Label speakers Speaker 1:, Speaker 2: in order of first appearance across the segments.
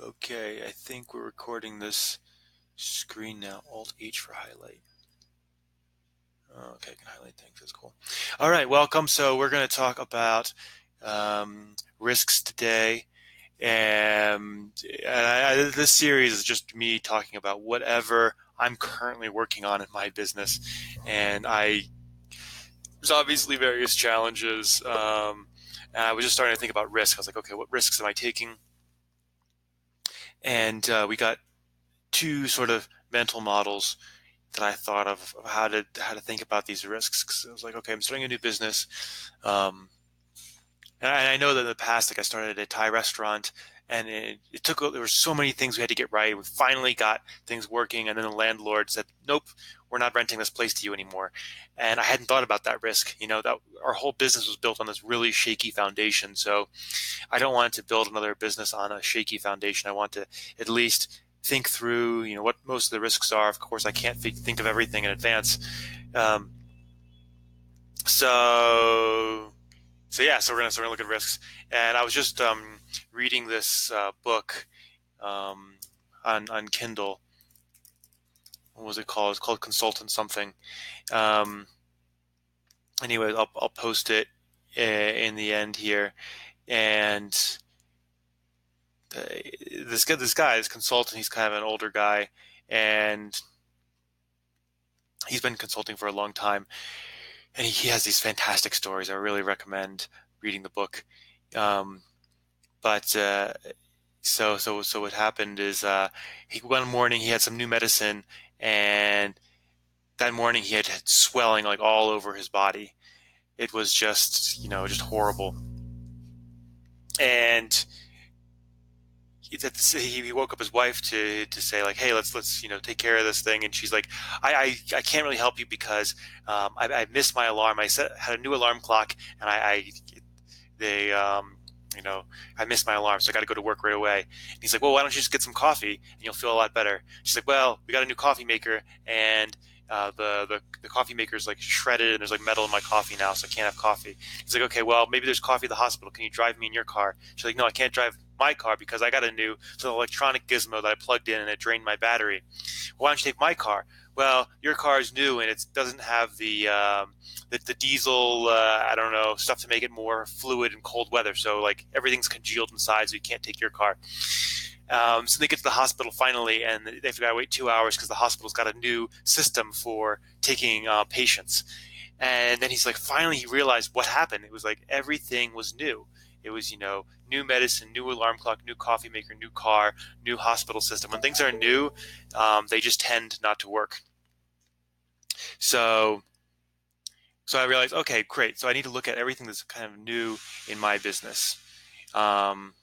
Speaker 1: Okay, I think we're recording this screen now. Alt H for highlight. Okay, I can highlight things. That's cool. All right, welcome. So we're going to talk about risks today. This series is just me talking about whatever I'm currently working on in my business. And there's obviously various challenges. And I was just starting to think about risk. I was like, okay, what risks am I taking? And we got two sort of mental models that I thought of how to think about these risks. Because I was like, okay, I'm starting a new business, and I know that in the past, like I started a Thai restaurant, and it took there were so many things we had to get right. We finally got things working, and then the landlord said, "Nope, we're not renting this place to you anymore." And I hadn't thought about that risk. You know, that our whole business was built on this really shaky foundation. So I don't want to build another business on a shaky foundation. I want to at least think through, what most of the risks are. Of course, I can't think of everything in advance. Um, so, so we're gonna look at risks. And I was just reading this book um, on Kindle. What was it called? It's called Consultant something. Um, anyway, I'll post it in the end here. And this consultant, he's kind of an older guy, and he's been consulting for a long time, and he has these fantastic stories. I really recommend reading the book. Um, but so what happened is one morning he had some new medicine, and that morning he had swelling like all over his body. It was just horrible. And he woke up his wife to say like, hey, let's take care of this thing. And she's like, I can't really help you because I missed my alarm. Had a new alarm clock, and they I missed my alarm, so I got to go to work right away. And he's like, well, why don't you just get some coffee and you'll feel a lot better? She's like, well, we got a new coffee maker, and the coffee maker is like shredded, and there's like metal in my coffee now, so I can't have coffee. He's like, okay, well, maybe there's coffee at the hospital. Can you drive me in your car? She's like, no, I can't drive my car because I got a new electronic gizmo that I plugged in and it drained my battery. Why don't you take my car? Well, your car is new and it doesn't have the diesel, I don't know, stuff to make it more fluid in cold weather. So like everything's congealed inside, so you can't take your car. So they get to the hospital finally, and they've got to wait 2 hours because the hospital's got a new system for taking patients. And then he's like, finally, he realized what happened. It was like everything was new. It was, new medicine, new alarm clock, new coffee maker, new car, new hospital system. When things are new, they just tend not to work. So, so I realized, okay, great. So I need to look at everything that's kind of new in my business. Um,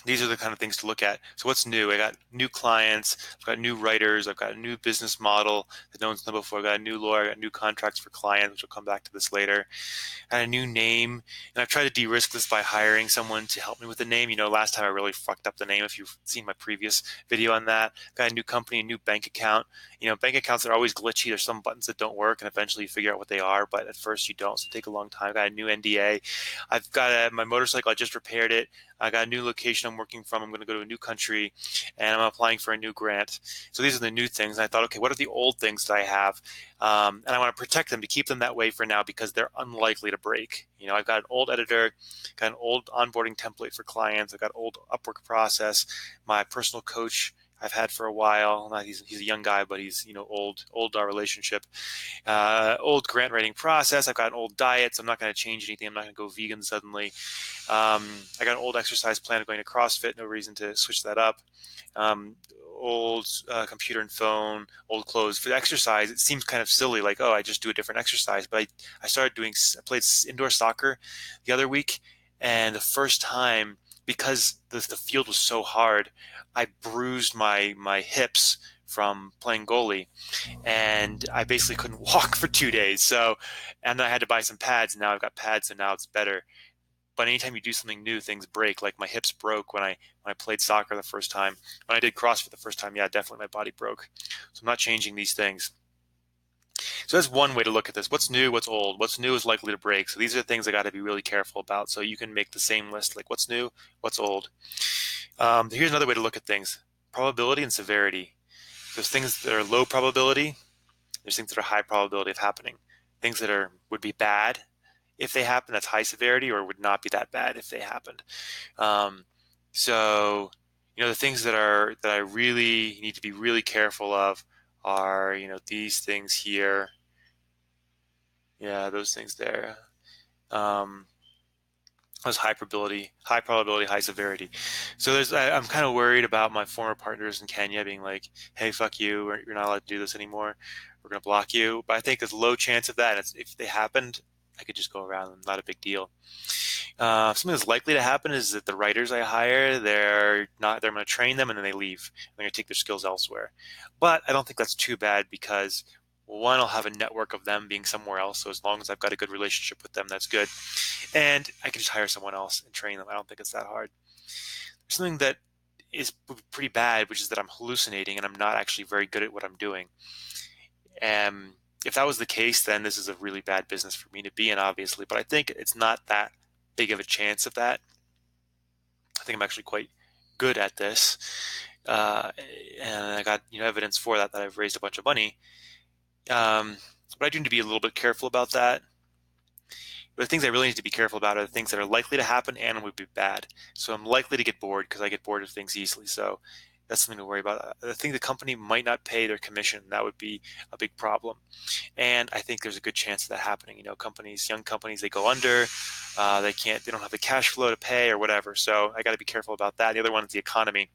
Speaker 1: these are the kind of things to look at. So what's new? I got new clients, I've got new writers, I've got a new business model that no one's done before, I've got a new lawyer, I got new contracts for clients, which we'll come back to this later. I got a new name, and I've tried to de-risk this by hiring someone to help me with the name. Last time I really fucked up the name, if you've seen my previous video on that. Got a new company, a new bank account. Bank accounts are always glitchy. There's some buttons that don't work, and eventually you figure out what they are, but at first you don't, so it take a long time. I got a new NDA. I've got my motorcycle, I just repaired it. I got a new location I'm working from. I'm going to go to a new country, and I'm applying for a new grant. So these are the new things. And I thought, okay, what are the old things that I have? And I want to protect them, to keep them that way for now, because they're unlikely to break. I've got an old editor, got an old onboarding template for clients. I've got old Upwork process. My personal coach I've had for a while. He's a young guy, but he's old relationship. Old grant writing process. I've got an old diet, so I'm not going to change anything. I'm not going to go vegan suddenly. I got an old exercise plan of going to CrossFit. No reason to switch that up. Old computer and phone, old clothes. For the exercise, it seems kind of silly, like, oh, I just do a different exercise. But I played indoor soccer the other week, and the first time, because the field was so hard, I bruised my hips from playing goalie, and I basically couldn't walk for 2 days. So, and I had to buy some pads, and now I've got pads, so now it's better. But anytime you do something new, things break. Like my hips broke when I played soccer the first time. When I did CrossFit the first time, yeah, definitely my body broke. So I'm not changing these things. So that's one way to look at this. What's new, what's old, what's new is likely to break. So these are things I got to be really careful about. So you can make the same list, like what's new, what's old. Here's another way to look at things: probability and severity. There's things that are low probability. There's things that are high probability of happening. Things that would be bad if they happen, that's high severity, or would not be that bad if they happened. Um, so, the things that I really need to be really careful of are, these things here. Yeah, those things there. Um, was high probability, high severity. So I'm kind of worried about my former partners in Kenya being like, "Hey, fuck you! You're not allowed to do this anymore. We're going to block you." But I think there's a low chance of that. If they happened, I could just go around them. Not a big deal. Something that's likely to happen is that the writers I hire, they're going to train them and then they leave. They're going to take their skills elsewhere. But I don't think that's too bad because one, I'll have a network of them being somewhere else. So as long as I've got a good relationship with them, that's good. And I can just hire someone else and train them. I don't think it's that hard. There's something that is pretty bad, which is that I'm hallucinating and I'm not actually very good at what I'm doing. And if that was the case, then this is a really bad business for me to be in, obviously. But I think it's not that big of a chance of that. I think I'm actually quite good at this. And I got evidence for that I've raised a bunch of money. But I do need to be a little bit careful about that. But the things I really need to be careful about are the things that are likely to happen and would be bad. So I'm likely to get bored because I get bored of things easily. So that's something to worry about. I think the company might not pay their commission. That would be a big problem. And I think there's a good chance of that happening. Young companies, they go under. They don't have the cash flow to pay or whatever. So I got to be careful about that. The other one is the economy.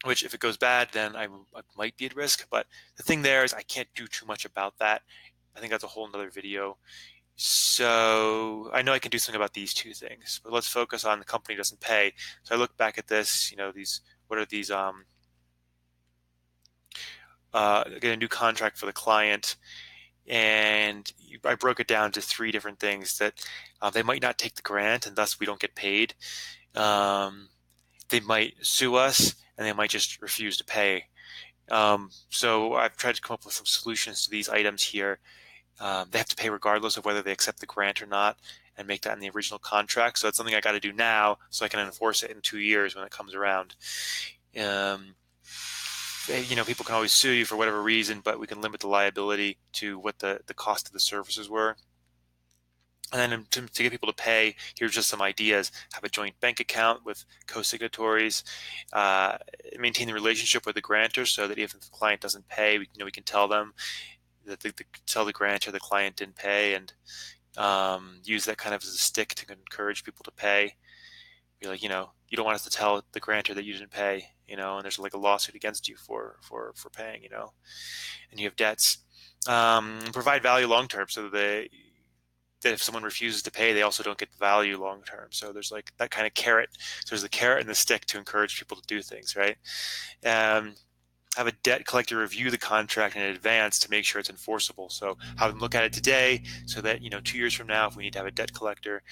Speaker 1: Which if it goes bad, then I might be at risk. But the thing there is I can't do too much about that. I think that's a whole nother video. So I know I can do something about these two things, but let's focus on the company doesn't pay. So I look back at this, what are these, get a new contract for the client. And I broke it down to 3 different things that they might not take the grant and thus we don't get paid. They might sue us and they might just refuse to pay. So I've tried to come up with some solutions to these items here. They have to pay regardless of whether they accept the grant or not and make that in the original contract. So that's something I got to do now so I can enforce it in 2 years when it comes around. People can always sue you for whatever reason, but we can limit the liability to what the cost of the services were. And then to get people to pay, here's just some ideas. Have a joint bank account with co-signatories. Maintain the relationship with the grantor so that if the client doesn't pay, we can tell them that tell the grantor the client didn't pay, and use that kind of as a stick to encourage people to pay. Be like, you don't want us to tell the grantor that you didn't pay, and there's like a lawsuit against you for paying, and you have debts. Provide value long term so that if someone refuses to pay, they also don't get value long term. So there's like that kind of carrot. So there's the carrot and the stick to encourage people to do things, right? Have a debt collector review the contract in advance to make sure it's enforceable. So have them look at it today so that 2 years from now, if we need to have a debt collector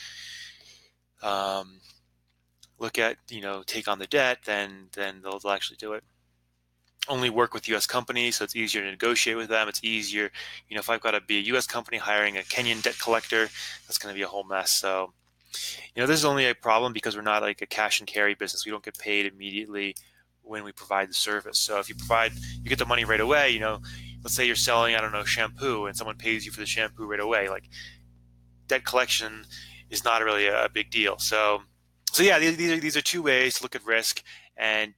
Speaker 1: look at take on the debt, then they'll actually do it. Only work with U.S. companies, so it's easier to negotiate with them. It's easier, if I've got to be a U.S. company hiring a Kenyan debt collector, that's going to be a whole mess. So, this is only a problem because we're not like a cash and carry business. We don't get paid immediately when we provide the service. So if you get the money right away. Let's say you're selling, I don't know, shampoo, and someone pays you for the shampoo right away. Like debt collection is not really a big deal. So yeah, these are 2 ways to look at risk and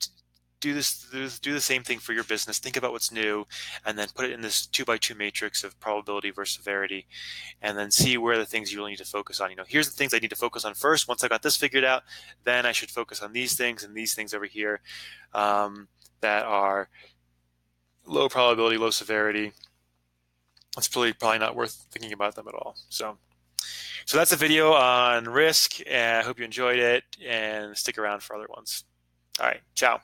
Speaker 1: do the same thing for your business. Think about what's new and then put it in this 2x2 matrix of probability versus severity, and then see where the things you really need to focus on. Here's the things I need to focus on first. Once I got this figured out, then I should focus on these things and these things over here that are low probability, low severity. It's probably not worth thinking about them at all. So that's a video on risk, and I hope you enjoyed it, and stick around for other ones. All right, ciao.